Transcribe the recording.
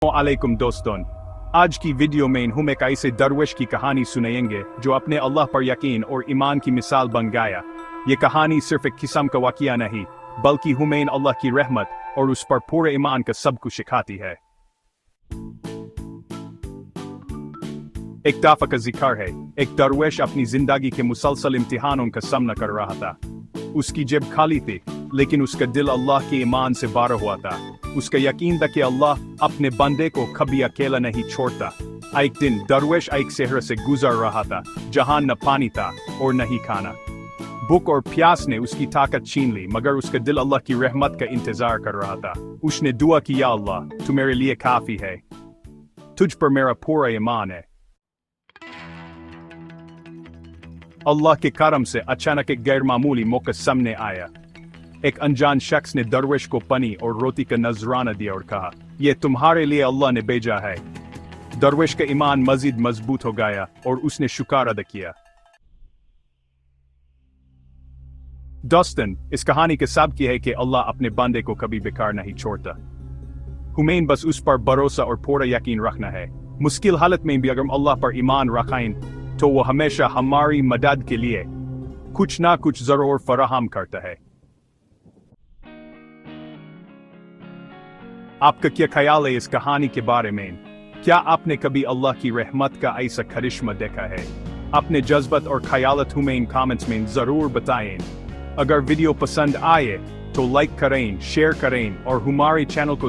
वालेकुम दोस्तों, आज की वीडियो में हम एक ऐसे दरवेश की कहानी सुनाएंगे जो अपने अल्लाह पर यकीन और ईमान की मिसाल बन गया। ये कहानी सिर्फ एक किस्म का वाक़या नहीं, बल्कि हमें अल्लाह की रहमत और उस पर पूरे ईमान का सब कुछ सिखाती है। एक दफ़ा का जिक्र है, एक दरवेश अपनी जिंदगी के मुसलसल इम्तिहानों का सामना कर रहा था। उसकी जेब खाली थी, लेकिन उसका दिल अल्लाह के ईमान से भरा हुआ था। उसका यकीन था कि अल्लाह अपने बंदे को कभी अकेला नहीं छोड़ता। एक दिन दरवेश एक शहर से गुजर रहा था, जहां न पानी था और न ही खाना। भूख और प्यास ने उसकी ताकत छीन ली, मगर उसका दिल अल्लाह की रहमत का इंतजार कर रहा था। उसने दुआ की, या अल्लाह, तू मेरे लिए काफी है, तुझ पर मेरा पूरा ईमान है। अल्लाह के करम से अचानक एक गैरमामूली मौका सामने आया। एक अनजान शख्स ने दरवेश को पानी और रोटी का नजराना दिया और कहा, यह तुम्हारे लिए अल्लाह ने भेजा है। दरवेश का ईमान मजीद मजबूत हो गया और उसने शुक्र अदा किया। दोस्तन, इस कहानी का सबक यह है कि अल्लाह अपने बंदे को कभी बेकार नहीं छोड़ता। हमें बस उस पर भरोसा और पूरा यकीन रखना है। मुश्किल हालत में भी अगर हम अल्लाह पर ईमान रखें तो वो हमेशा हमारी मदद के लिए कुछ ना कुछ जरूर फराहम करता है। आपका क्या ख्याल है इस कहानी के बारे में? क्या आपने कभी अल्लाह की रहमत का ऐसा करिश्मा देखा है? अपने जज्बात और ख्यालात हमें कमेंट्स में जरूर बताएं। अगर वीडियो पसंद आए तो लाइक करें, शेयर करें और हमारे चैनल को